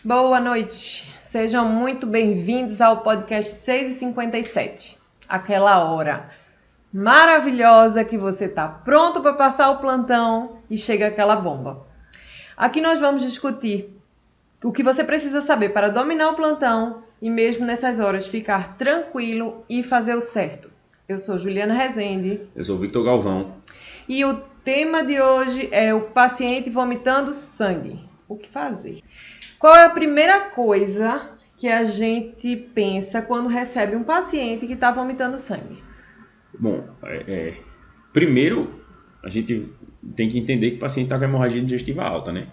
Boa noite, sejam muito bem-vindos ao podcast 6h57, aquela hora maravilhosa que você está pronto para passar o plantão e chega aquela bomba. Aqui nós vamos discutir o que você precisa saber para dominar o plantão e mesmo nessas horas ficar tranquilo e fazer o certo. Eu sou Juliana Rezende. Eu sou Victor Galvão. E o tema de hoje é o paciente vomitando sangue. O que fazer? Qual é a primeira coisa que a gente pensa quando recebe um paciente que está vomitando sangue? Bom, primeiro a gente tem que entender que o paciente está com hemorragia digestiva alta, né?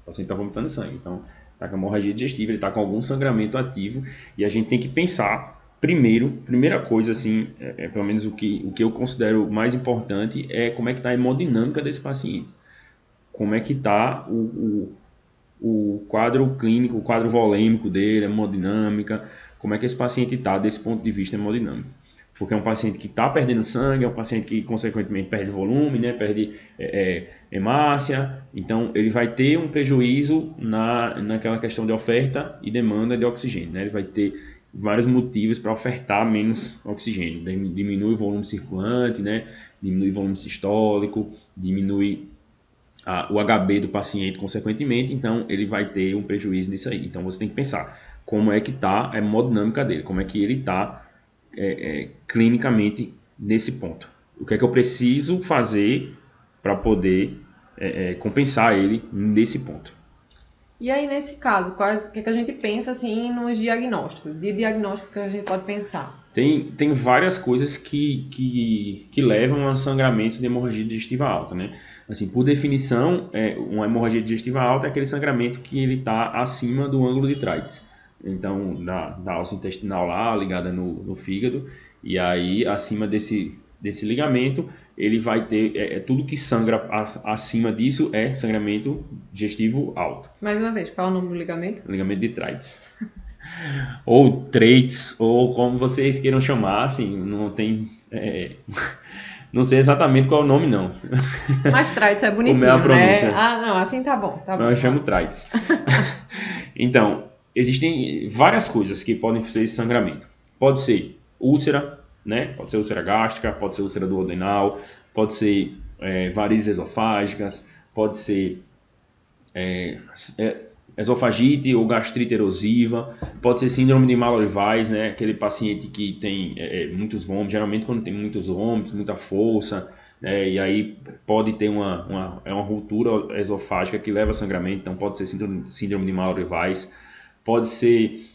O paciente está vomitando sangue, então está com hemorragia digestiva, ele está com algum sangramento ativo e a gente tem que pensar primeira coisa assim, pelo menos o que eu considero mais importante é como é que está a hemodinâmica desse paciente. Como é que está o quadro clínico, o quadro volêmico dele, a hemodinâmica, como é que esse paciente está desse ponto de vista hemodinâmico. Porque é um paciente que está perdendo sangue, é um paciente que consequentemente perde volume, né, perde hemácia, então ele vai ter um prejuízo naquela questão de oferta e demanda de oxigênio, né? Ele vai ter vários motivos para ofertar menos oxigênio, diminui o volume circulante, né, diminui o volume sistólico, diminui o HB do paciente consequentemente, então ele vai ter um prejuízo nisso aí. Então você tem que pensar como é que está a hemodinâmica dele, como é que ele está clinicamente nesse ponto. O que é que eu preciso fazer para poder compensar ele nesse ponto. E aí, nesse caso, o que a gente pensa assim nos diagnósticos? De diagnóstico que a gente pode pensar? Tem várias coisas que levam a sangramentos de hemorragia digestiva alta, né? Assim, por definição, uma hemorragia digestiva alta é aquele sangramento que ele está acima do ângulo de Treitz. Então, da alça intestinal lá, ligada no fígado, e aí acima desse ligamento, ele vai ter, tudo que sangra acima disso é sangramento digestivo alto. Mais uma vez, qual é o nome do ligamento? Ligamento de Treitz. Ou Treitz, ou como vocês queiram chamar, assim, não tem... não sei exatamente qual é o nome, não. Mas Treitz é bonitinho, como é a pronúncia, né? Ah, não, assim tá bom. Eu chamo Treitz. Então, existem várias coisas que podem fazer esse sangramento. Pode ser úlcera, né? Pode ser úlcera gástrica, pode ser úlcera duodenal, pode ser varizes esofágicas, pode ser esofagite ou gastrite erosiva, pode ser síndrome de Mallory-Weiss, né? Aquele paciente que tem muitos vômitos, geralmente quando tem muitos vômitos, muita força, né? E aí pode ter uma ruptura esofágica que leva a sangramento, então pode ser síndrome de Mallory-Weiss, pode ser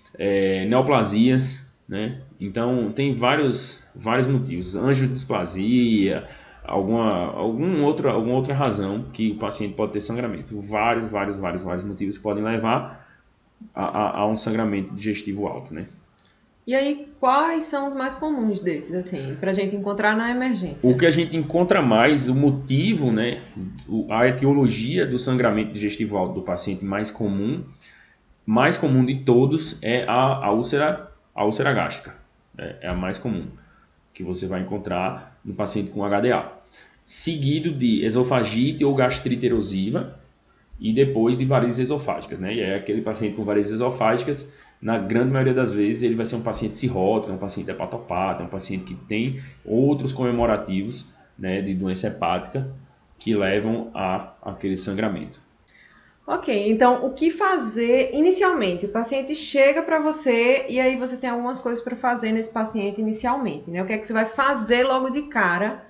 neoplasias, né? Então tem vários motivos, angiodisplasia, alguma outra razão que o paciente pode ter sangramento. Vários motivos que podem levar a um sangramento digestivo alto, né? E aí, quais são os mais comuns desses, assim, pra gente encontrar na emergência? O que a gente encontra mais, o motivo, né, a etiologia do sangramento digestivo alto do paciente mais comum de todos é a úlcera gástrica. É a mais comum que você vai encontrar no paciente com HDA. Seguido de esofagite ou gastrite erosiva e depois de varizes esofágicas, né? E é aquele paciente com varizes esofágicas, na grande maioria das vezes, ele vai ser um paciente cirrótico, um paciente hepatopata, um paciente que tem outros comemorativos, né, de doença hepática que levam a aquele sangramento. Ok, então o que fazer inicialmente? O paciente chega para você e aí você tem algumas coisas para fazer nesse paciente inicialmente, né? O que é que você vai fazer logo de cara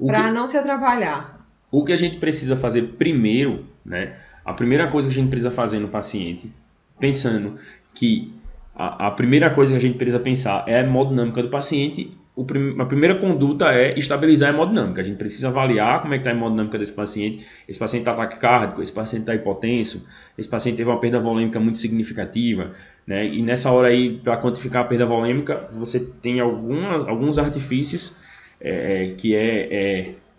para não se atrapalhar? O que a gente precisa fazer primeiro, né? A primeira coisa que a gente precisa fazer no paciente, pensando que a primeira coisa que a gente precisa pensar é a hemodinâmica do paciente. A primeira conduta é estabilizar a hemodinâmica. A gente precisa avaliar como é que está a hemodinâmica desse paciente. Esse paciente está taquicárdico, esse paciente está hipotenso, esse paciente teve uma perda volêmica muito significativa, né? E nessa hora aí, para quantificar a perda volêmica, você tem alguns artifícios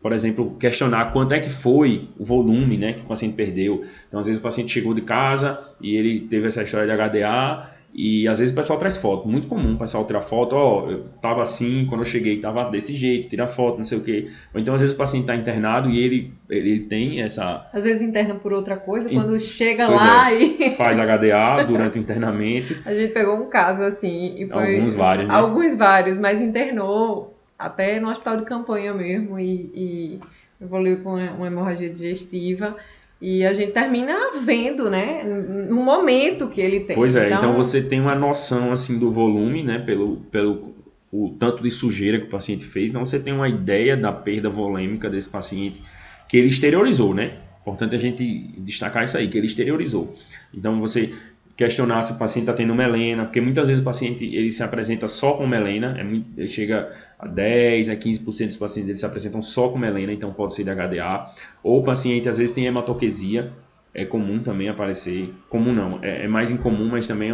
por exemplo, questionar quanto é que foi o volume, né, que o paciente perdeu. Então, às vezes o paciente chegou de casa e ele teve essa história de HDA E às vezes o pessoal traz foto, muito comum o pessoal tirar foto, ó, eu tava assim, quando eu cheguei tava desse jeito, tirar foto, não sei o quê. Ou então às vezes o paciente está internado e ele tem essa... Às vezes interna por outra coisa, quando chega Pois lá é, e... faz HDA durante o internamento. A gente pegou um caso assim, e foi... Alguns vários, né? Alguns vários, mas internou até no hospital de campanha mesmo e evoluiu com uma hemorragia digestiva. E a gente termina vendo, né, no momento que ele tem. Pois é, então você tem uma noção assim do volume, né, pelo o tanto de sujeira que o paciente fez, então você tem uma ideia da perda volêmica desse paciente que ele exteriorizou, né? Importante a gente destacar isso aí, que ele exteriorizou. Então você questionar se o paciente está tendo melena, porque muitas vezes o paciente ele se apresenta só com melena, ele chega a 10 a 15% dos pacientes eles se apresentam só com melena, então pode ser de HDA, ou o paciente às vezes tem hematoquesia, é comum também aparecer, comum não, é mais incomum, mas também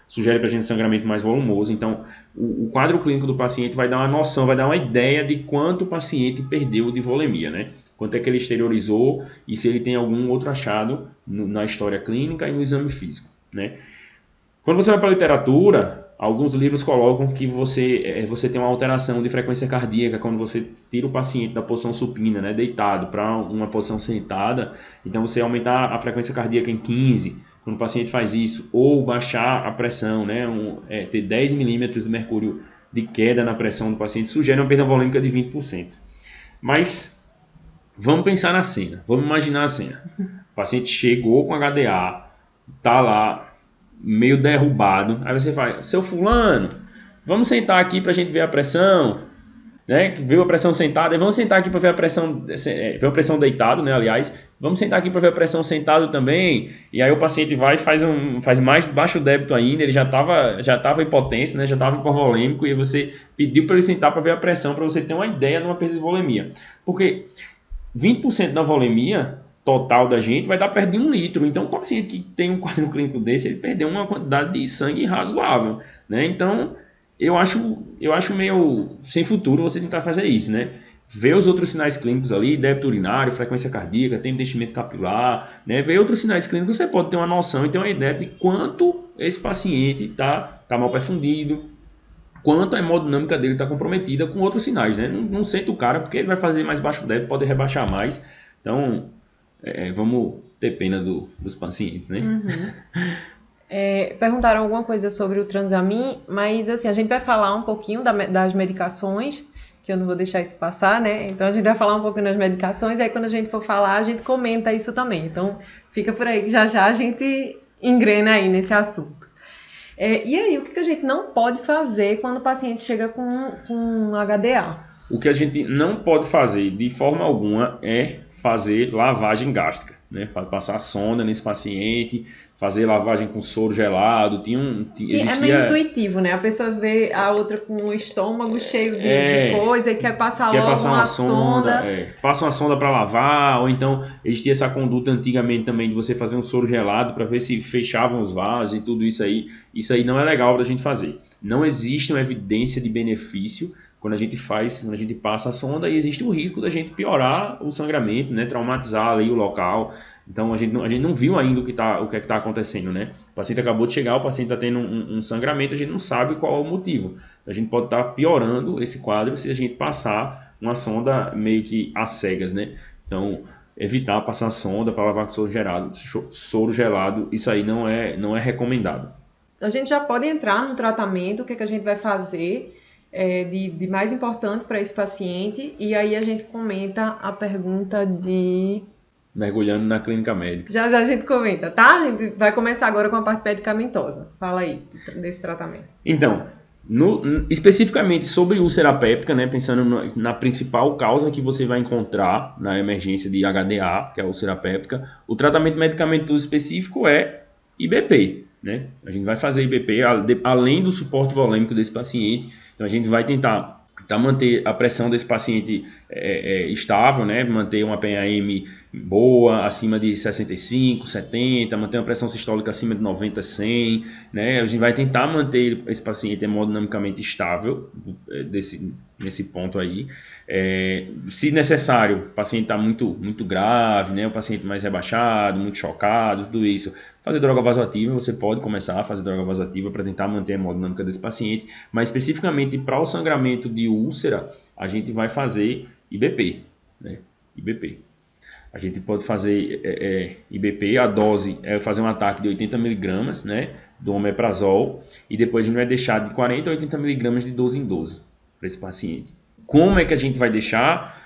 sugere para a gente sangramento mais volumoso. Então o quadro clínico do paciente vai dar uma noção, vai dar uma ideia de quanto o paciente perdeu de volemia, né? Quanto é que ele exteriorizou e se ele tem algum outro achado na história clínica e no exame físico, né? Quando você vai para a literatura, alguns livros colocam que você tem uma alteração de frequência cardíaca quando você tira o paciente da posição supina, né, deitado, para uma posição sentada. Então você aumentar a frequência cardíaca em 15 quando o paciente faz isso, ou baixar a pressão, né, ter 10 milímetros de mercúrio de queda na pressão do paciente, sugere uma perda volêmica de 20%. Mas vamos pensar na cena, vamos imaginar a cena. O paciente chegou com HDA, tá lá, meio derrubado. Aí você fala, seu fulano, vamos sentar aqui pra gente ver a pressão, né? Viu a pressão sentada, vamos sentar aqui para ver a pressão deitado, né? Aliás, vamos sentar aqui para ver a pressão sentado também. E aí o paciente vai e faz mais baixo débito ainda, ele já tava hipotenso, né? Já estava hipovolêmico e você pediu para ele sentar para ver a pressão, para você ter uma ideia de uma perda de volemia. Porque 20% da volemia total da gente vai dar perto de 1 litro. Então, o paciente que tem um quadro clínico desse, ele perdeu uma quantidade de sangue razoável, né? Então, eu acho meio sem futuro você tentar fazer isso, né? Ver os outros sinais clínicos ali, débito urinário, frequência cardíaca, tempo de enchimento capilar, né? Ver outros sinais clínicos, você pode ter uma noção e ter uma ideia de quanto esse paciente tá mal perfundido, quanto a hemodinâmica dele está comprometida com outros sinais, né? Não senta o cara porque ele vai fazer mais baixo débito, pode rebaixar mais. Então, vamos ter pena dos pacientes, né? Uhum. Perguntaram alguma coisa sobre o Transamin, mas assim, a gente vai falar um pouquinho das medicações, que eu não vou deixar isso passar, né? Então a gente vai falar um pouquinho das medicações, e aí quando a gente for falar, a gente comenta isso também. Então fica por aí que já a gente engrena aí nesse assunto. E aí, o que a gente não pode fazer quando o paciente chega com HDA? O que a gente não pode fazer de forma alguma é fazer lavagem gástrica, né? Passar sonda nesse paciente, fazer lavagem com soro gelado. É meio intuitivo, né? A pessoa vê a outra com o estômago cheio de coisa e quer passar uma sonda. Passa uma sonda para lavar, ou então existia essa conduta antigamente também de você fazer um soro gelado para ver se fechavam os vasos e tudo isso aí. Isso aí não é legal para a gente fazer. Não existe uma evidência de benefício quando a gente passa a sonda, e existe o risco da gente piorar o sangramento, né? Traumatizar ali o local. Então a gente não viu ainda o que é que está acontecendo, né? O paciente acabou de chegar, o paciente está tendo um sangramento, a gente não sabe qual é o motivo. A gente pode estar piorando esse quadro se a gente passar uma sonda meio que às cegas, né? Então, evitar passar a sonda para lavar com soro gelado, isso aí não é recomendado. A gente já pode entrar no tratamento, o que a gente vai fazer de mais importante para esse paciente, e aí a gente comenta a pergunta de... Mergulhando na clínica médica. Já a gente comenta, tá? A gente vai começar agora com a parte medicamentosa. Fala aí desse tratamento. Então, especificamente sobre úlcera péptica, né, pensando na principal causa que você vai encontrar na emergência de HDA, que é a úlcera péptica, o tratamento medicamentoso específico é IBP, né? A gente vai fazer IBP além do suporte volêmico desse paciente. Então a gente vai tentar manter a pressão desse paciente estável, né? Manter uma PAM boa, acima de 65, 70, manter uma pressão sistólica acima de 90, 100, né? A gente vai tentar manter esse paciente hemodinamicamente estável nesse ponto aí. Se necessário, o paciente está muito grave, né? O paciente mais rebaixado, muito chocado, tudo isso. Fazer droga vasoativa, você pode começar a fazer droga vasoativa para tentar manter a hemodinâmica desse paciente, mas especificamente para o sangramento de úlcera, a gente vai fazer IBP, né? IBP. A gente pode fazer IBP, a dose é fazer um ataque de 80 mg, né, do omeprazol, e depois a gente vai deixar de 40 a 80 mg de 12 em 12 para esse paciente. Como é que a gente vai deixar?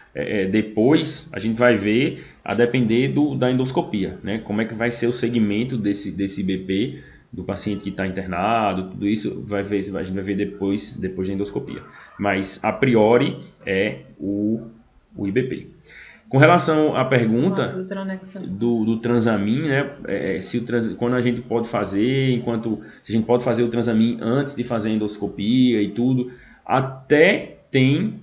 Depois a gente vai ver, a depender da endoscopia, né? Como é que vai ser o segmento desse IBP do paciente que está internado, tudo isso a gente vai ver depois da endoscopia. Mas a priori é o IBP. Com relação à pergunta do Transamin, né? Quando a gente pode fazer, se a gente pode fazer o Transamin antes de fazer a endoscopia e tudo, até tem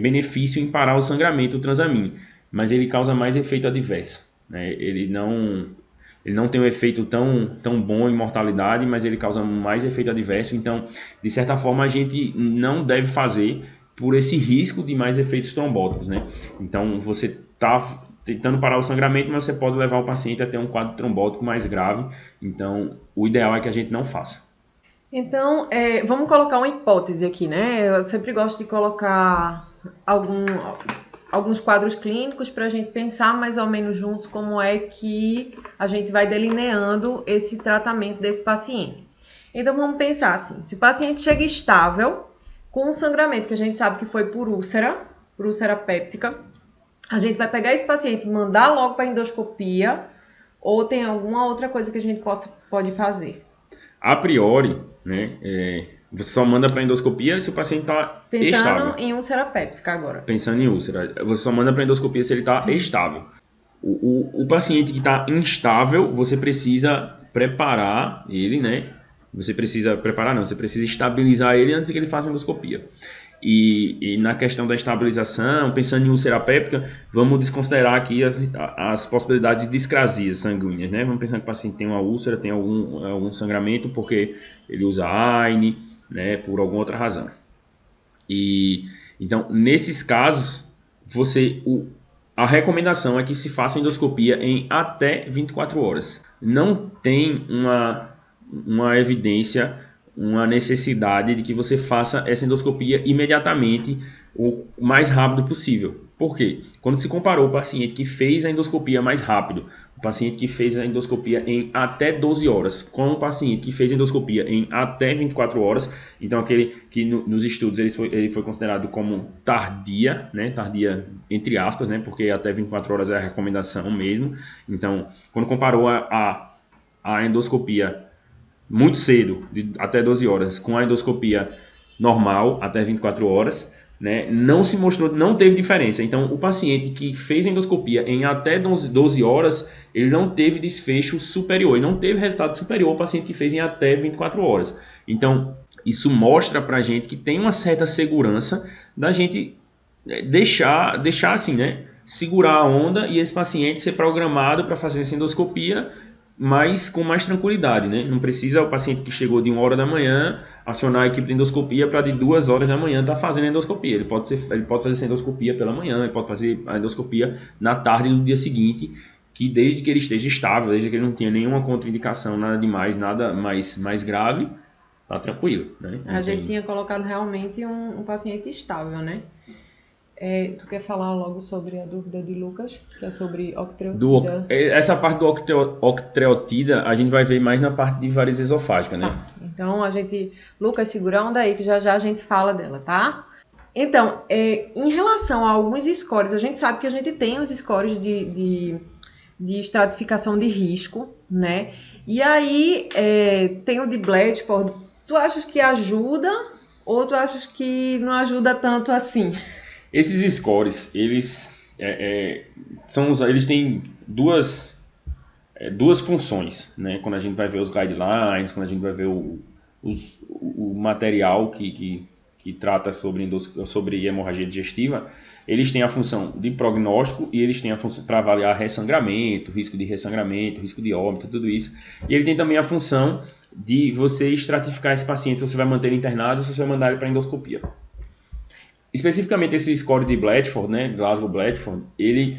benefício em parar o sangramento do Transamin, mas ele causa mais efeito adverso, né? Ele não tem um efeito tão bom em mortalidade, mas ele causa mais efeito adverso, então, de certa forma, a gente não deve fazer por esse risco de mais efeitos trombóticos, né? Então, você está tentando parar o sangramento, mas você pode levar o paciente a ter um quadro trombótico mais grave. Então, o ideal é que a gente não faça. Então, vamos colocar uma hipótese aqui, né? Eu sempre gosto de colocar alguns quadros clínicos para a gente pensar mais ou menos juntos como é que a gente vai delineando esse tratamento desse paciente. Então, vamos pensar assim, se o paciente chega estável, com um sangramento que a gente sabe que foi por úlcera péptica, a gente vai pegar esse paciente e mandar logo para endoscopia, ou tem alguma outra coisa que a gente pode fazer? A priori, né, você só manda para endoscopia se o paciente está estável. Pensando em úlcera péptica agora. Pensando em úlcera, você só manda para endoscopia se ele está estável. O paciente que está instável, você precisa preparar ele, né? Você precisa estabilizar ele antes que ele faça endoscopia. E na questão da estabilização, pensando em úlcera péptica, vamos desconsiderar aqui as possibilidades de discrasias sanguíneas, né? Vamos pensar que o paciente tem uma úlcera, tem algum sangramento porque ele usa AINE, né? Por alguma outra razão. Então, nesses casos, a recomendação é que se faça endoscopia em até 24 horas. Não tem uma evidência, uma necessidade de que você faça essa endoscopia imediatamente, o mais rápido possível. Por quê? Quando se comparou o paciente que fez a endoscopia mais rápido, o paciente que fez a endoscopia em até 12 horas, com o paciente que fez a endoscopia em até 24 horas, então aquele que nos estudos ele foi considerado como tardia, né? Tardia entre aspas, né? Porque até 24 horas é a recomendação mesmo. Então, quando comparou a endoscopia muito cedo, até 12 horas, com a endoscopia normal, até 24 horas, né, não teve diferença. Então, o paciente que fez a endoscopia em até 12 horas, ele não teve desfecho superior, ele não teve resultado superior ao paciente que fez em até 24 horas. Então, isso mostra pra gente que tem uma certa segurança da gente deixar assim, né, segurar a onda e esse paciente ser programado para fazer essa endoscopia, mas com mais tranquilidade, né? Não precisa o paciente que chegou de 1h da manhã acionar a equipe de endoscopia para de 2h da manhã estar fazendo a endoscopia. Ele pode fazer essa endoscopia pela manhã, ele pode fazer a endoscopia na tarde do dia seguinte, que desde que ele esteja estável, desde que ele não tenha nenhuma contraindicação, nada demais, nada mais grave, tá tranquilo, né? A gente tinha colocado realmente um paciente estável, né? Tu quer falar logo sobre a dúvida de Lucas, que é sobre octreotida? Essa parte do octreotida a gente vai ver mais na parte de variz esofágica, né? Tá. Então, Lucas, segura a onda aí que já a gente fala dela, tá? Então, em relação a alguns scores, a gente sabe que a gente tem os scores de estratificação de risco, né? E aí, tem o de Blatchford. Tu achas que ajuda ou tu achas que não ajuda tanto assim? Esses scores, eles têm duas funções, né? Quando a gente vai ver os guidelines, quando a gente vai ver o material que trata sobre hemorragia digestiva, eles têm a função de prognóstico e eles têm a função para avaliar ressangramento, risco de óbito, tudo isso. E ele tem também a função de você estratificar esse paciente, se você vai manter ele internado ou se você vai mandar ele para endoscopia. Especificamente esse score de Blatchford, né, Glasgow-Blatchford, ele,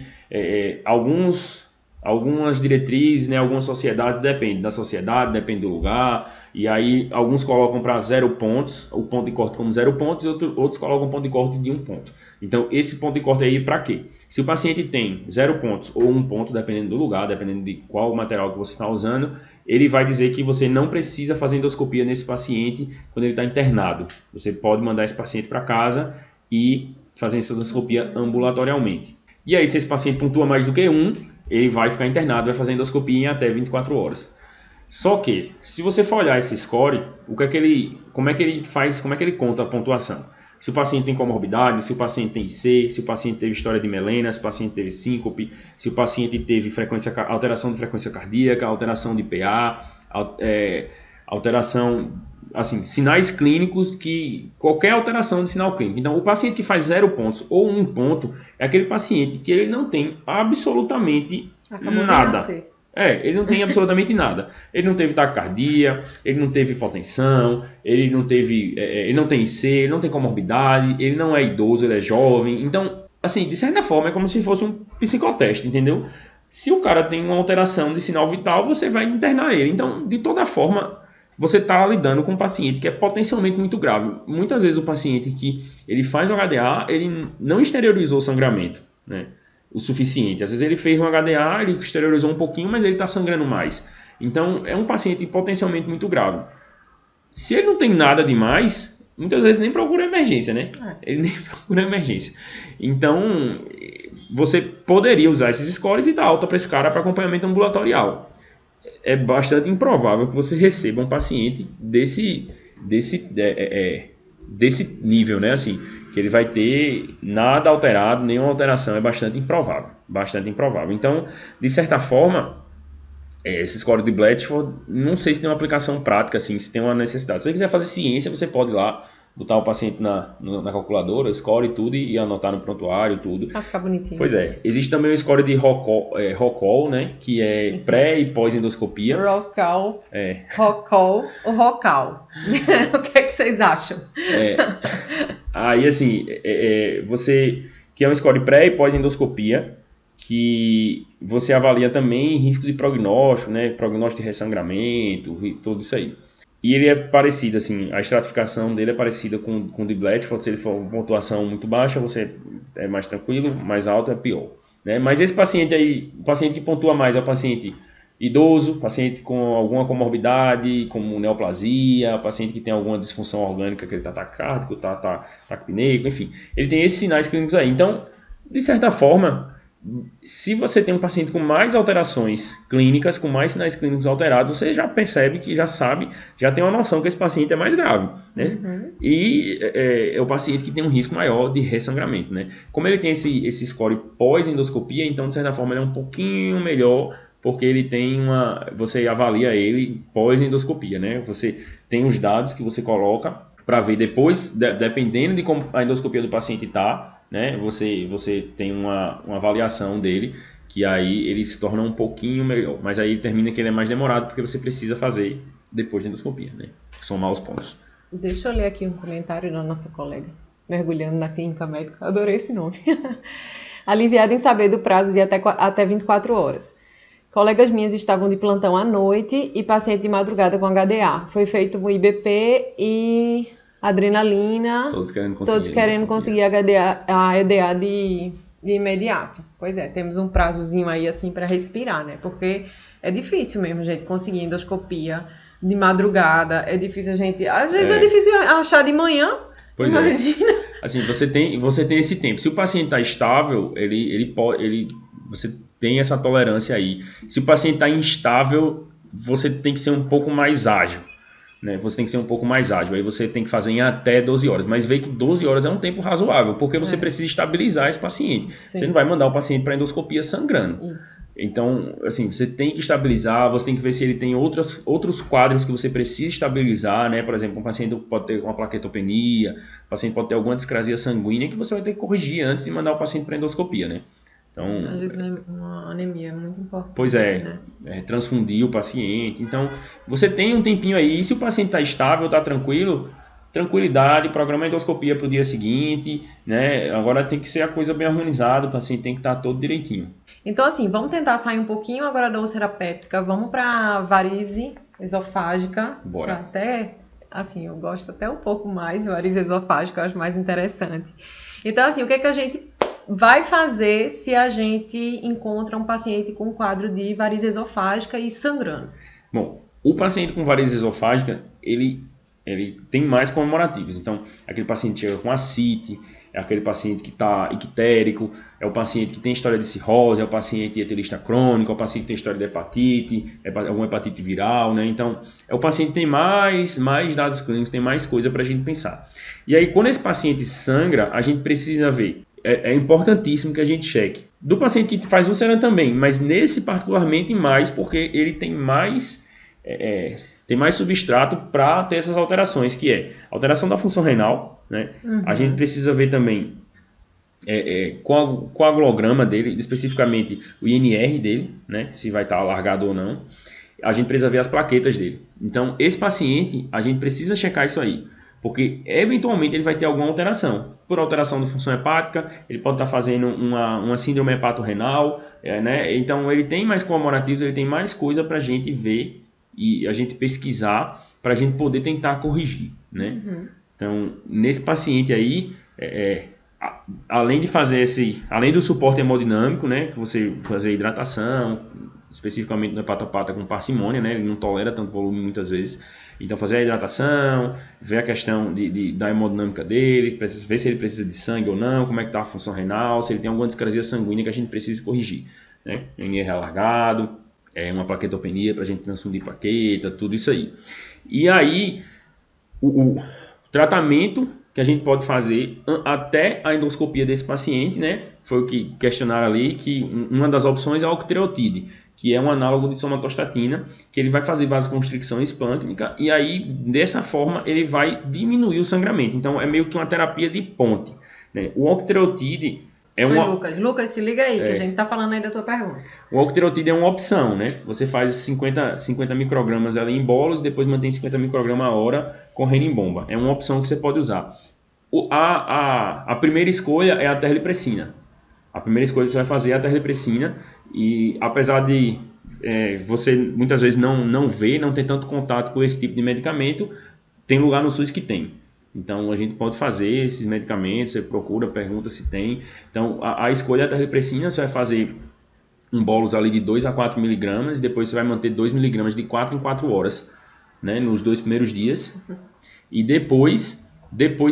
algumas diretrizes, né, algumas sociedades, depende da sociedade, depende do lugar, e aí alguns colocam para 0 pontos, o ponto de corte como 0 pontos, e outros colocam ponto de corte de 1 ponto. Então, esse ponto de corte aí para quê? Se o paciente tem 0 pontos ou 1 ponto, dependendo do lugar, dependendo de qual material que você está usando, ele vai dizer que você não precisa fazer endoscopia nesse paciente quando ele está internado. Você pode mandar esse paciente para casa e fazer essa endoscopia ambulatorialmente. E aí, se esse paciente pontua mais do que 1, ele vai ficar internado, vai fazer endoscopia em até 24 horas. Só que, se você for olhar esse score, como é que ele conta a pontuação? Se o paciente tem comorbidade, se o paciente tem IC, se o paciente teve história de melena, se o paciente teve síncope, se o paciente teve alteração de frequência cardíaca, alteração de PA, alteração, assim, sinais clínicos, qualquer alteração de sinal clínico. Então, o paciente que faz 0 pontos ou 1 ponto é aquele paciente que ele não tem absolutamente nada. Ele não tem absolutamente nada. Ele não teve taquicardia, ele não teve hipotensão, ele não tem IC, ele não tem comorbidade, ele não é idoso, ele é jovem. Então, assim, de certa forma, é como se fosse um psicoteste, entendeu? Se o cara tem uma alteração de sinal vital, você vai internar ele. Então, de toda forma, você está lidando com um paciente que é potencialmente muito grave. Muitas vezes o paciente que ele faz o HDA, ele não exteriorizou o sangramento, né, o suficiente. Às vezes ele fez um HDA, ele exteriorizou um pouquinho, mas ele está sangrando mais. Então, é um paciente potencialmente muito grave. Se ele não tem nada demais, muitas vezes nem procura emergência, né? Ele nem procura emergência. Então, você poderia usar esses scores e dar alta para esse cara para acompanhamento ambulatorial. É bastante improvável que você receba um paciente desse nível, né? Assim, que ele vai ter nada alterado, nenhuma alteração, é bastante improvável. Bastante improvável. Então, de certa forma, esse score de Blatchford, não sei se tem uma aplicação prática, assim, se tem uma necessidade. Se você quiser fazer ciência, você pode ir lá, botar o paciente na calculadora, score e tudo, e anotar no prontuário, tudo. Vai ficar bonitinho. Pois é. Existe também o score de ROCOL, né? Que é pré- e pós-endoscopia. ROCOL. ROCOL ou ROCAL. O que é que vocês acham? Aí, assim, que é um score pré- e pós-endoscopia, que você avalia também risco de prognóstico, né? Prognóstico de ressangramento, tudo isso aí. E ele é parecido, assim, a estratificação dele é parecida com o de Blatchford. Se ele for uma pontuação muito baixa, você é mais tranquilo, mais alto é pior, né? Mas esse paciente aí, o paciente que pontua mais é o paciente idoso, paciente com alguma comorbidade, como neoplasia, paciente que tem alguma disfunção orgânica, que ele está taquicárdico, está taquipneico, enfim. Ele tem esses sinais clínicos aí. Então, de certa forma, se você tem um paciente com mais alterações clínicas, com mais sinais clínicos alterados, você já percebe que já sabe, já tem uma noção que esse paciente é mais grave, né? Uhum. E é o paciente que tem um risco maior de ressangramento, né? Como ele tem esse score pós-endoscopia, então, de certa forma, ele é um pouquinho melhor, porque ele tem você avalia ele pós-endoscopia, né? Você tem os dados que você coloca para ver depois, dependendo de como a endoscopia do paciente está, né? Você tem uma avaliação dele, que aí ele se torna um pouquinho melhor, mas aí termina que ele é mais demorado, porque você precisa fazer depois da endoscopia, né? Somar os pontos. Deixa eu ler aqui um comentário da nossa colega, mergulhando na clínica médica, adorei esse nome. Aliviada em saber do prazo de até 24 horas. Colegas minhas estavam de plantão à noite e paciente de madrugada com HDA. Foi feito um IBP e adrenalina. Todos querendo conseguir a EDA de imediato. Pois é, temos um prazozinho aí assim para respirar, né? Porque é difícil mesmo a gente conseguir endoscopia de madrugada. É difícil a gente... Às vezes é difícil achar de manhã. Pois imagina. Assim, você tem esse tempo. Se o paciente está estável, você tem essa tolerância aí. Se o paciente está instável, você tem que ser um pouco mais ágil, né, você tem que ser um pouco mais ágil, aí você tem que fazer em até 12 horas, mas vê que 12 horas é um tempo razoável, porque você precisa estabilizar esse paciente. Sim. Você não vai mandar o paciente para endoscopia sangrando. Isso. Então, assim, você tem que estabilizar, você tem que ver se ele tem outros quadros que você precisa estabilizar, né? Por exemplo, um paciente pode ter uma plaquetopenia, o paciente pode ter alguma discrasia sanguínea que você vai ter que corrigir antes de mandar o paciente para endoscopia, né? Então, às vezes uma anemia é muito importante. Pois é, né? Transfundir o paciente. Então, você tem um tempinho aí, e se o paciente está estável, está tranquilo, tranquilidade, programa a endoscopia para o dia seguinte, né? Agora tem que ser a coisa bem organizada, o paciente tem que estar todo direitinho. Então, assim, vamos tentar sair um pouquinho agora da úlcera péptica, vamos para varize esofágica. Bora. Até, assim, eu gosto até um pouco mais de varize esofágica, eu acho mais interessante. Então, assim, o que é que a gente vai fazer se a gente encontra um paciente com quadro de varize esofágica e sangrando? Bom, o paciente com varize esofágica, ele tem mais comemorativos. Então, aquele paciente chega com ascite, é aquele paciente que está ictérico, é o paciente que tem história de cirrose, é o paciente etilista crônico, é o paciente que tem história de hepatite, é alguma hepatite viral, né? Então, é o paciente que tem mais dados clínicos, tem mais coisa para a gente pensar. E aí, quando esse paciente sangra, a gente precisa ver. É importantíssimo que a gente cheque. Do paciente que faz úlcera também, mas nesse particularmente mais, porque ele tem mais substrato para ter essas alterações, que é alteração da função renal, né? A gente precisa ver também coagulograma dele, especificamente o INR dele, né? Se vai estar alargado ou não. A gente precisa ver as plaquetas dele. Então, esse paciente, a gente precisa checar isso aí, porque eventualmente ele vai ter alguma alteração. Por alteração de função hepática, ele pode estar fazendo uma síndrome hepatorrenal, né? Então, ele tem mais comemorativos, ele tem mais coisa para a gente ver e a gente pesquisar para a gente poder tentar corrigir, né? Então, nesse paciente aí, além de fazer além do suporte hemodinâmico, né, que você fazer hidratação, especificamente no hepatopata com parcimônia, né, ele não tolera tanto volume muitas vezes, então fazer a hidratação, ver a questão da hemodinâmica dele, ver se ele precisa de sangue ou não, como é que está a função renal, se ele tem alguma discrasia sanguínea que a gente precisa corrigir, né, NR alargado, uma plaquetopenia para a gente transfundir plaqueta, tudo isso aí. E aí, o tratamento que a gente pode fazer até a endoscopia desse paciente, né? Foi o que questionaram ali, que uma das opções é a octreotide, que é um análogo de somatostatina, que ele vai fazer vasoconstricção esplâncnica e aí, dessa forma, ele vai diminuir o sangramento. Então, é meio que uma terapia de ponte, né? O octreotide Lucas, se liga aí, que a gente tá falando aí da tua pergunta. O octreotide é uma opção, né? Você faz 50 microgramas ali em bolos, depois mantém 50 microgramas a hora correndo em bomba. É uma opção que você pode usar. A primeira escolha é a terlipressina. A primeira escolha que você vai fazer é a terlipressina e apesar de você muitas vezes não ter tanto contato com esse tipo de medicamento, tem lugar no SUS que tem. Então, a gente pode fazer esses medicamentos, você procura, pergunta se tem. Então, a escolha é a terlipressina, você vai fazer um bolus ali de 2 a 4 miligramas, depois você vai manter 2 miligramas de 4 em 4 horas, né, nos 2 primeiros dias. E depois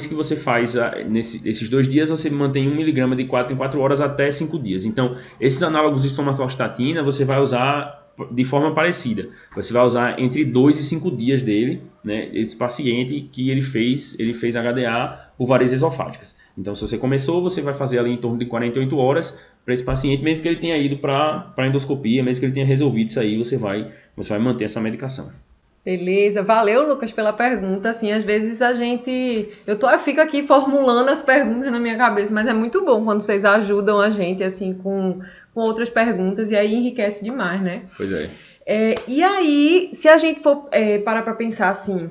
que você faz, nesses 2 dias, você mantém 1 miligrama de 4 em 4 horas até 5 dias. Então, esses análogos de somatostatina, você vai usar de forma parecida. Você vai usar entre 2 e 5 dias dele, né, esse paciente que ele fez HDA por varices esofágicas. Então, se você começou, você vai fazer ali em torno de 48 horas para esse paciente, mesmo que ele tenha ido para endoscopia, mesmo que ele tenha resolvido isso aí, você vai manter essa medicação. Beleza, valeu, Lucas, pela pergunta. Assim, às vezes eu fico aqui formulando as perguntas na minha cabeça, mas é muito bom quando vocês ajudam a gente, assim, com outras perguntas, e aí enriquece demais, né? Pois é. E aí, se a gente for parar para pensar, assim,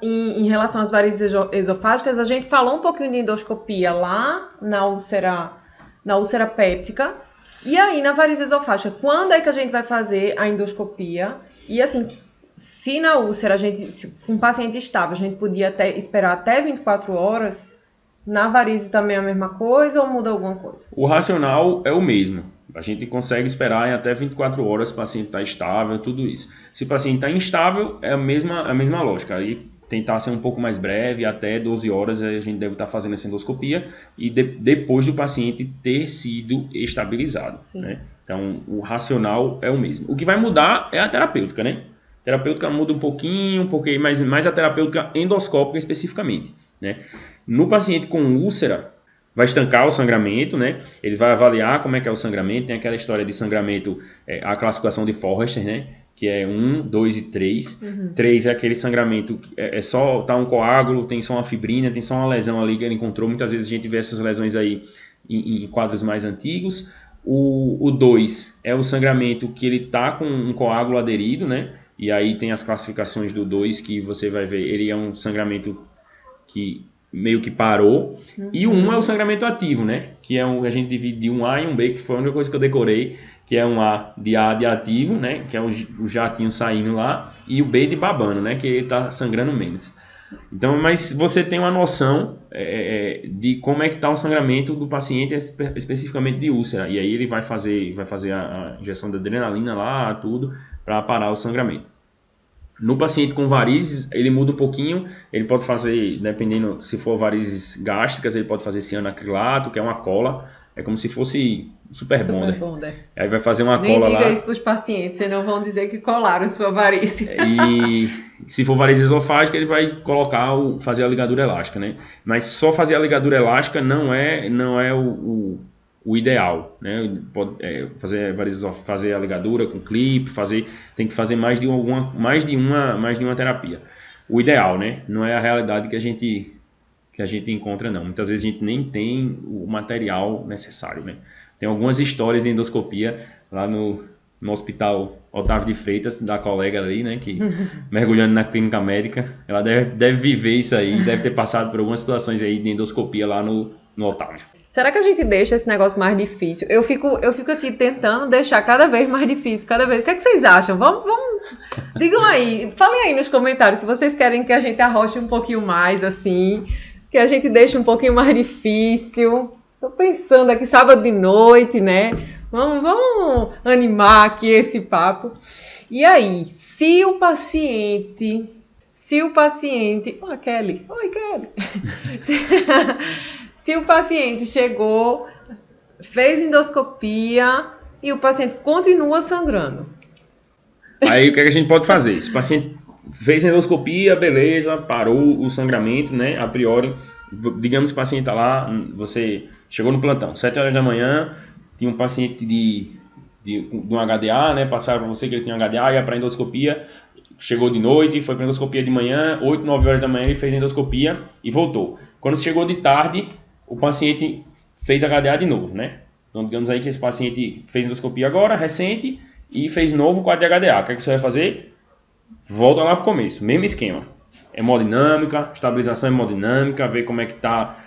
em relação às varizes esofágicas, a gente falou um pouquinho de endoscopia lá na úlcera péptica, e aí na varize esofágica, quando é que a gente vai fazer a endoscopia? E assim, se na úlcera, se um paciente estável, a gente podia esperar até 24 horas, na varize também é a mesma coisa ou muda alguma coisa? O racional é o mesmo. A gente consegue esperar em até 24 horas se o paciente está estável, tudo isso. Se o paciente está instável, é a mesma lógica. Aí tentar ser um pouco mais breve, até 12 horas a gente deve estar fazendo essa endoscopia e depois do paciente ter sido estabilizado. Né? Então, o racional é o mesmo. O que vai mudar é a terapêutica, né? A terapêutica muda um pouquinho, porque mais a terapêutica endoscópica especificamente, né? No paciente com úlcera, vai estancar o sangramento, né? Ele vai avaliar como é que é o sangramento, tem aquela história de sangramento, a classificação de Forrester, né? Que é 1, 2 e 3. 3 é aquele sangramento que é só tá um coágulo, tem só uma fibrina, tem só uma lesão ali que ele encontrou. Muitas vezes a gente vê essas lesões aí em quadros mais antigos. O 2 é o sangramento que ele tá com um coágulo aderido, né? E aí tem as classificações do 2 que você vai ver, ele é um sangramento que meio que parou. E o 1 é o sangramento ativo, né? Que é a gente divide de um A e um B, que foi a única coisa que eu decorei, que é um A de ativo, né? Que é o jatinho saindo lá, e o B de babando, né? Que ele está sangrando menos. Então, mas você tem uma noção de como é que está o sangramento do paciente, especificamente de úlcera. E aí ele vai fazer a injeção de adrenalina lá, tudo, para parar o sangramento. No paciente com varizes, ele muda um pouquinho, ele pode fazer, dependendo, se for varizes gástricas, ele pode fazer cianoacrilato, que é uma cola, é como se fosse Super Bonder. Aí vai fazer uma cola lá. Nem diga isso para os pacientes, senão vão dizer que colaram sua varize. E se for varize esofágica, ele vai fazer a ligadura elástica, né? Mas só fazer a ligadura elástica não é o ideal, né? Pode fazer a ligadura com clipe, tem que fazer mais de uma terapia. O ideal, né? Não é a realidade que a gente encontra, não. Muitas vezes a gente nem tem o material necessário, né? Tem algumas histórias de endoscopia lá no Hospital Otávio de Freitas, da colega ali, né? Que mergulhando na clínica médica, ela deve viver isso aí, deve ter passado por algumas situações aí de endoscopia lá no Otávio. Será que a gente deixa esse negócio mais difícil? Eu fico aqui tentando deixar cada vez mais difícil, cada vez. O que é que vocês acham? Vamos... Digam aí, falem aí nos comentários se vocês querem que a gente arroche um pouquinho mais, assim, que a gente deixe um pouquinho mais difícil. Tô pensando aqui, sábado de noite, né? Vamos animar aqui esse papo. E aí, se o paciente... Oi, Kelly. Se o paciente chegou, fez endoscopia e o paciente continua sangrando. Aí o que a gente pode fazer? Se o paciente fez endoscopia, beleza, parou o sangramento, né? A priori, digamos que o paciente está lá, você chegou no plantão, 7 horas da manhã, tinha um paciente de um HDA, né? Passaram para você que ele tinha um HDA, ia para endoscopia, chegou de noite, foi para endoscopia de manhã, 8, 9 horas da manhã ele fez endoscopia e voltou. Quando chegou de tarde, o paciente fez HDA de novo, né? Então, digamos aí que esse paciente fez endoscopia agora, recente, e fez novo quadro de HDA. O que é que você vai fazer? Volta lá para o começo, mesmo esquema. Hemodinâmica, estabilização hemodinâmica, ver como é que está,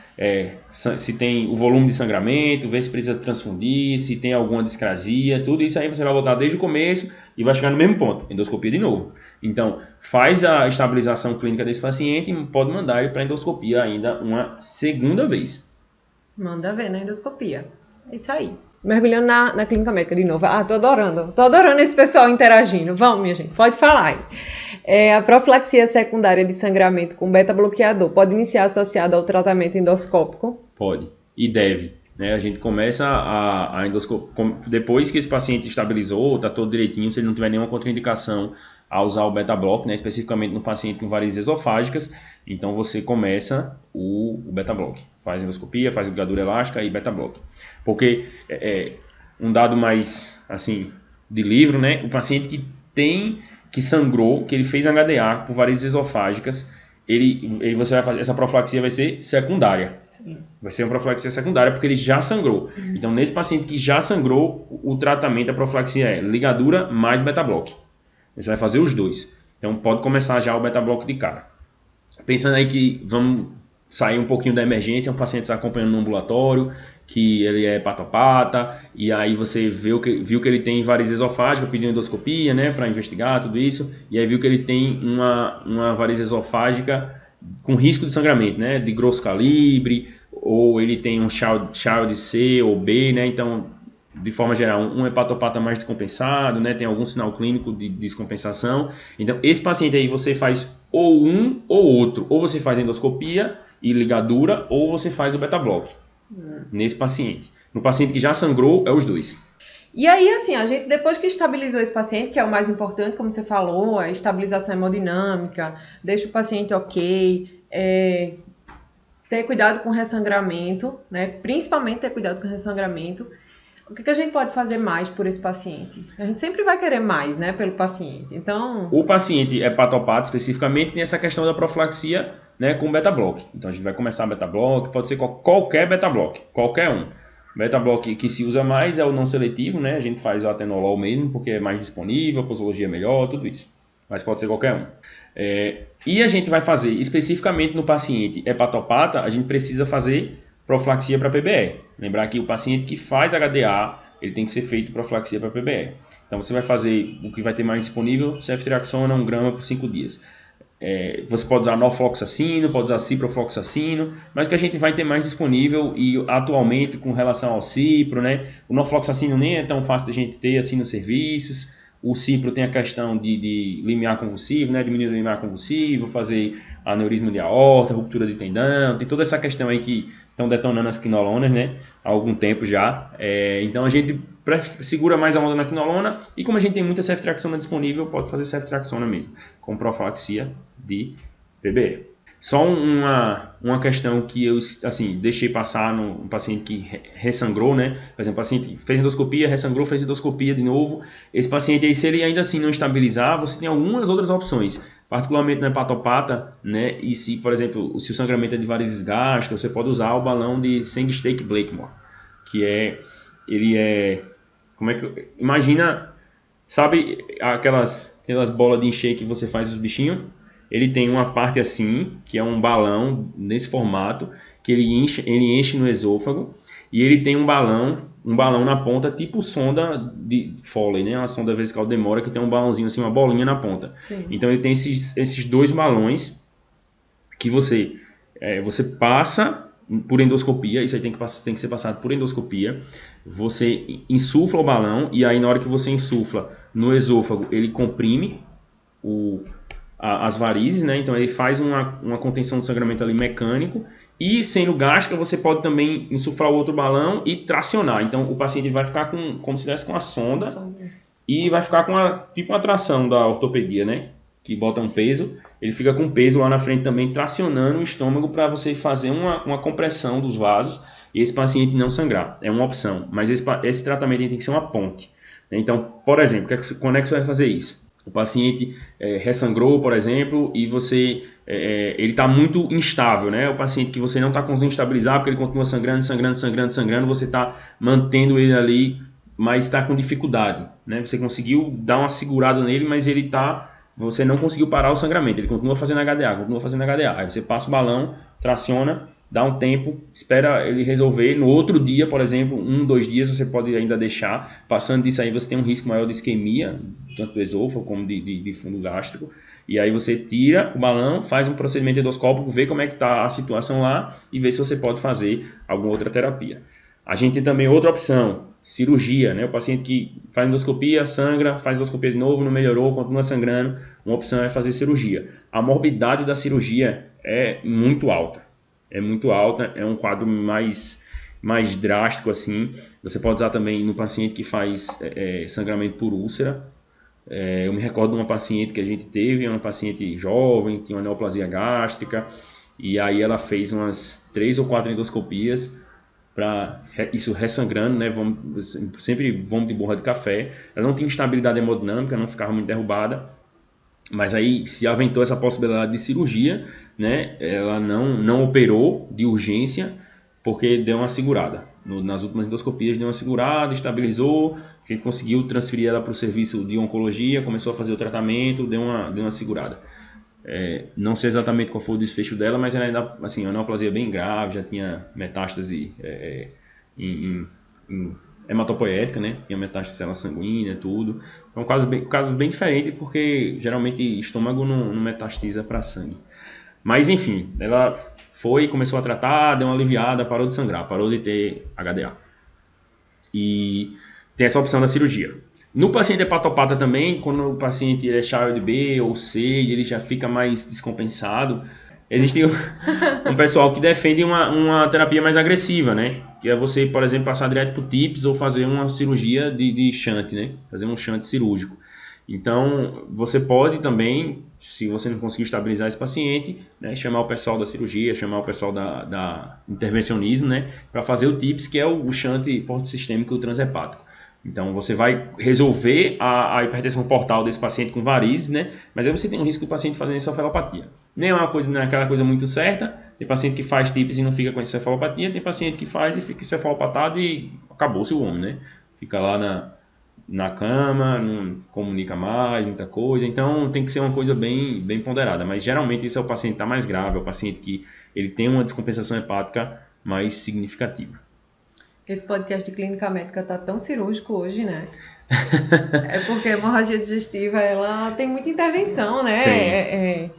se tem o volume de sangramento, ver se precisa transfundir, se tem alguma discrasia, tudo isso aí você vai voltar desde o começo e vai chegar no mesmo ponto, endoscopia de novo. Então, faz a estabilização clínica desse paciente e pode mandar ele para endoscopia ainda uma segunda vez. Manda ver na endoscopia. É isso aí. Mergulhando na clínica médica de novo. Tô adorando esse pessoal interagindo. Vamos, minha gente, pode falar aí. A profilaxia secundária de sangramento com beta-bloqueador pode iniciar associada ao tratamento endoscópico? Pode, e deve. Né? A gente começa a endoscopia, depois que esse paciente estabilizou, está todo direitinho, se ele não tiver nenhuma contraindicação a usar o beta-block, né? Especificamente no paciente com varizes esofágicas, então você começa o beta-block. Faz endoscopia, faz ligadura elástica e beta-block. Porque um dado mais assim de livro, né? O paciente que sangrou, que ele fez HDA por varizes esofágicas, você vai fazer, essa profilaxia vai ser secundária. Sim. Vai ser uma profilaxia secundária porque ele já sangrou. Então, nesse paciente que já sangrou, o tratamento, a profilaxia é ligadura mais beta-block. Você vai fazer os dois. Então, pode começar já o beta-block de cara. Pensando aí que vamos sair um pouquinho da emergência, um paciente está acompanhando no ambulatório, que ele é hepatopata, e aí você viu que ele tem varize esofágica, pediu endoscopia, né, para investigar tudo isso, e aí viu que ele tem uma varize esofágica com risco de sangramento, né, de grosso calibre, ou ele tem um Child C ou B, né, então, de forma geral, um hepatopata mais descompensado, né, tem algum sinal clínico de descompensação. Então, esse paciente aí você faz ou um ou outro, ou você faz endoscopia e ligadura, ou você faz o beta-block nesse paciente. No paciente que já sangrou, é os dois. E aí, assim, a gente, depois que estabilizou esse paciente, que é o mais importante, como você falou, a estabilização hemodinâmica, deixa o paciente ok, ter cuidado com ressangramento, né? Principalmente ter cuidado com ressangramento. O que a gente pode fazer mais por esse paciente? A gente sempre vai querer mais, né, pelo paciente. Então, O paciente hepatopata, especificamente, tem essa questão da profilaxia, né, com beta-block. Então a gente vai começar beta-block, pode ser qualquer beta-block, qualquer um. Beta-block que se usa mais é o não seletivo, né? A gente faz o atenolol mesmo, porque é mais disponível, a posologia é melhor, tudo isso. Mas pode ser qualquer um. E a gente vai fazer, especificamente no paciente hepatopata, a gente precisa fazer profilaxia para PBE. Lembrar que o paciente que faz HDA, ele tem que ser feito profilaxia para PBE. Então você vai fazer o que vai ter mais disponível, ceftriaxona 1 grama por 5 dias. Você pode usar norfloxacino, pode usar ciprofloxacino, mas o que a gente vai ter mais disponível e atualmente com relação ao cipro, né? O norfloxacino nem é tão fácil de a gente ter assim nos serviços. O cipro tem a questão de limiar convulsivo, né? Diminuir o limiar convulsivo, fazer aneurisma de aorta, ruptura de tendão, tem toda essa questão aí que estão detonando as quinolonas, né? Há algum tempo já. Então a gente segura mais a onda na quinolona e como a gente tem muita ceftriaxona disponível, pode fazer ceftriaxona mesmo, com profilaxia de PBE. Só uma questão que eu assim, deixei passar no paciente que ressangrou, né? Por exemplo, o paciente fez endoscopia, ressangrou, fez endoscopia de novo. Esse paciente aí, se ele ainda assim não estabilizar, você tem algumas outras opções, particularmente no hepatopata, né? E se, por exemplo, se o sangramento é de varizes gástricas, você pode usar o balão de Sengstake-Blakemore, que imagina, sabe aquelas bolas de encher que você faz os bichinhos? Ele tem uma parte assim, que é um balão nesse formato, que ele enche no esôfago, e ele tem um balão na ponta, tipo sonda de Foley, né? Uma sonda vesical demora que tem um balãozinho assim, uma bolinha na ponta. sim. Então ele tem esses dois balões que você passa por endoscopia, isso aí tem que ser passado por endoscopia. Você insufla o balão e aí na hora que você insufla no esôfago, ele comprime as varizes, né? Então ele faz uma contenção do sangramento ali mecânico e sendo gástrica você pode também insuflar o outro balão e tracionar. Então o paciente vai ficar como se estivesse com a sonda e vai ficar com uma tração da ortopedia, né? Que bota um peso, ele fica com peso lá na frente também tracionando o estômago para você fazer uma compressão dos vasos e esse paciente não sangrar. É uma opção, mas esse tratamento tem que ser uma ponte. Então, por exemplo, quando é que você vai fazer isso? O paciente ressangrou, por exemplo, e ele está muito instável, né? O paciente que você não está conseguindo estabilizar porque ele continua sangrando, você está mantendo ele ali, mas está com dificuldade, né? Você conseguiu dar uma segurada nele, mas você não conseguiu parar o sangramento, ele continua fazendo HDA. Aí você passa o balão, traciona, dá um tempo, espera ele resolver. No outro dia, por exemplo, 2 dias, você pode ainda deixar. Passando disso aí, você tem um risco maior de isquemia, tanto do esôfago como de fundo gástrico. E aí você tira o balão, faz um procedimento endoscópico, vê como é que está a situação lá e vê se você pode fazer alguma outra terapia. A gente tem também outra opção, cirurgia, né? O paciente que faz endoscopia, sangra, faz endoscopia de novo, não melhorou, continua sangrando. Uma opção é fazer cirurgia. A morbidade da cirurgia é muito alta. É um quadro mais drástico assim. Você pode usar também no paciente que faz sangramento por úlcera. Eu me recordo de uma paciente que a gente teve, uma paciente jovem, tinha uma neoplasia gástrica, e aí ela fez umas 3 ou 4 endoscopias, para isso ressangrando, né? Sempre vômito de borra de café. Ela não tinha instabilidade hemodinâmica, não ficava muito derrubada, mas aí se aventou essa possibilidade de cirurgia, né? Ela não operou de urgência porque deu uma segurada. Nas últimas endoscopias deu uma segurada, estabilizou, a gente conseguiu transferir ela para o serviço de oncologia, começou a fazer o tratamento, deu uma segurada. Não sei exatamente qual foi o desfecho dela, mas ela ainda, assim, uma neoplasia bem grave, já tinha metástase em hematopoética, né? Tinha metástase de célula sanguínea, tudo. É um caso bem diferente, porque geralmente estômago não metastiza para sangue. Mas enfim, ela foi, começou a tratar, deu uma aliviada, parou de sangrar, parou de ter HDA. E tem essa opção da cirurgia. No paciente hepatopata também, quando o paciente é Child B ou C, ele já fica mais descompensado. Existe um pessoal que defende uma terapia mais agressiva, né? que é você, por exemplo, passar direto para o TIPS ou fazer uma cirurgia de shunt, né? Fazer um shunt cirúrgico. Então, você pode também, se você não conseguir estabilizar esse paciente, né, chamar o pessoal da cirurgia, chamar o pessoal da intervencionismo, né, para fazer o TIPS, que é o shunt porto-sistêmico transhepático. Então, você vai resolver a hipertensão portal desse paciente com varizes, né, mas aí você tem um risco do paciente fazer encefalopatia. Nem é uma coisa, não é aquela coisa muito certa. Tem paciente que faz TIPS e não fica com encefalopatia, tem paciente que faz e fica encefalopatado e acabou-se o homem, né? Fica lá na cama, não comunica mais, muita coisa. Então tem que ser uma coisa bem ponderada. Mas geralmente esse é o paciente que está mais grave, é o paciente que ele tem uma descompensação hepática mais significativa. Esse podcast de clínica médica está tão cirúrgico hoje, né? É porque a hemorragia digestiva, ela tem muita intervenção, né? Tem.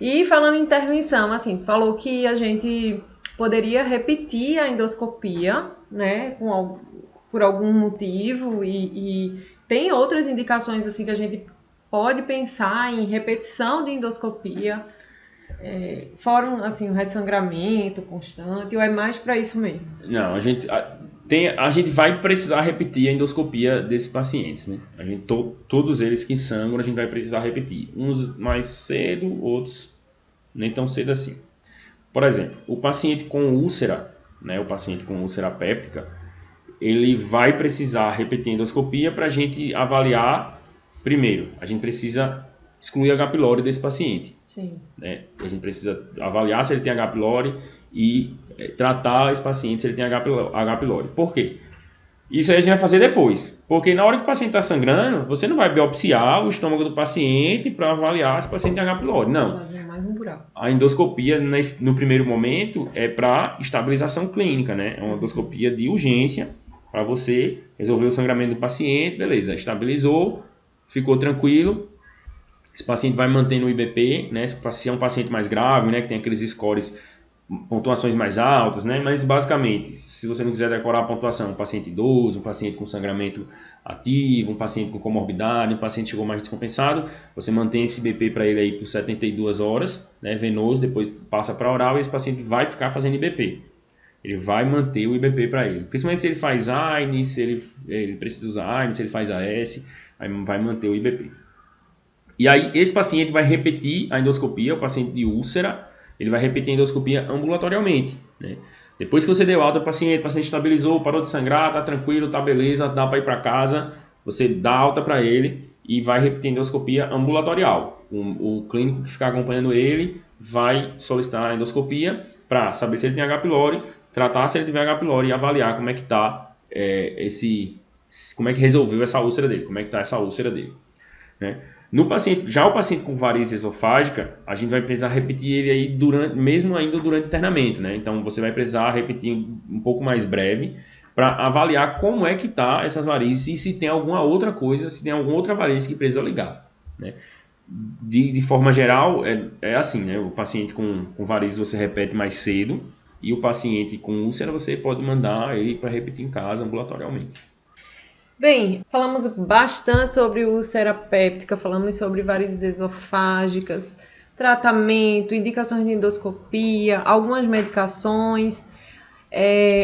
E falando em intervenção, assim, falou que a gente poderia repetir a endoscopia, né? Por algum motivo e tem outras indicações assim que a gente pode pensar em repetição de endoscopia, fora assim, um ressangramento constante, ou é mais para isso mesmo? Não, a gente vai precisar repetir a endoscopia desses pacientes, né? Todos eles que sangram, a gente vai precisar repetir. Uns mais cedo, outros nem tão cedo assim. Por exemplo, o paciente com úlcera, né? O paciente com úlcera péptica, ele vai precisar repetir a endoscopia para a gente avaliar. Primeiro, a gente precisa excluir H. pylori desse paciente. Sim. Né? A gente precisa avaliar se ele tem H. pylori e tratar esse paciente se ele tem H. pylori. Por quê? Isso aí a gente vai fazer depois. Porque na hora que o paciente está sangrando, você não vai biopsiar o estômago do paciente para avaliar se o paciente tem H. pylori. Não. Mais um buraco. A endoscopia, no primeiro momento, é para estabilização clínica, né? É uma endoscopia de urgência para você resolver o sangramento do paciente. Beleza, estabilizou, ficou tranquilo. Esse paciente vai mantendo o IBP, né? Se é um paciente mais grave, né? Que tem aqueles scores, pontuações mais altas, né? Mas basicamente, se você não quiser decorar a pontuação, um paciente idoso, um paciente com sangramento ativo, um paciente com comorbidade, um paciente que chegou mais descompensado, você mantém esse IBP para ele aí por 72 horas, né? Venoso, depois passa para oral e esse paciente vai ficar fazendo IBP. Ele vai manter o IBP para ele. Principalmente se ele faz AINE, se ele precisa usar AINE, se ele faz AS, aí vai manter o IBP. E aí esse paciente vai repetir a endoscopia, o paciente de úlcera, ele vai repetir a endoscopia ambulatorialmente, né? Depois que você deu alta ao paciente, o paciente estabilizou, parou de sangrar, tá tranquilo, tá beleza, dá para ir para casa, você dá alta para ele e vai repetir a endoscopia ambulatorial. O clínico que ficar acompanhando ele vai solicitar a endoscopia para saber se ele tem H. pylori, tratar se ele tiver H. pylori e avaliar como é que tá como é que resolveu essa úlcera dele, como é que tá essa úlcera dele, né? O paciente com varize esofágica, a gente vai precisar repetir ele aí mesmo ainda durante o internamento, né? Então você vai precisar repetir um pouco mais breve para avaliar como é que tá essas varizes e se tem alguma outra coisa, se tem alguma outra varize que precisa ligar, né? De forma geral, é assim, né? O paciente com varizes você repete mais cedo e o paciente com úlcera você pode mandar ele para repetir em casa ambulatorialmente. Bem, falamos bastante sobre úlcera péptica, falamos sobre varizes esofágicas, tratamento, indicações de endoscopia, algumas medicações.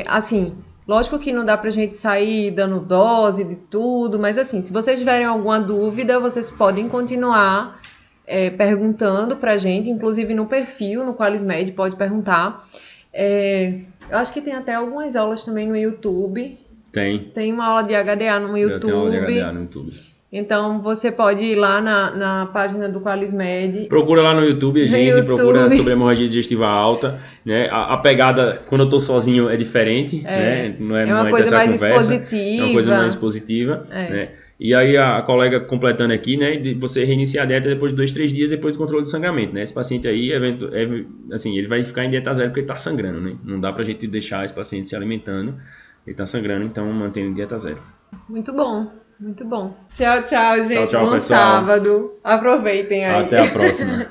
Assim, lógico que não dá pra gente sair dando dose de tudo, mas assim, se vocês tiverem alguma dúvida, vocês podem continuar perguntando pra gente, inclusive no perfil, no QualisMed, pode perguntar. Eu acho que tem até algumas aulas também no YouTube. Tem uma aula de HDA no YouTube. Tem uma aula de HDA no YouTube. Então você pode ir lá na página do QualisMed. Procura lá no YouTube, procura sobre hemorragia digestiva alta, né? A pegada, quando eu tô sozinho, é diferente, né? Não é uma coisa mais expositiva. É uma coisa mais positiva, né? E aí a colega completando aqui, né? De você reiniciar a dieta depois de 2, 3 dias depois do controle do sangramento, né? Esse paciente aí, assim, ele vai ficar em dieta zero porque ele tá sangrando, né? Não dá pra gente deixar esse paciente se alimentando. Ele tá sangrando, então mantendo dieta zero. Muito bom, muito bom. Tchau, gente. Tchau, bom pessoal. Sábado. Aproveitem aí. Até a próxima.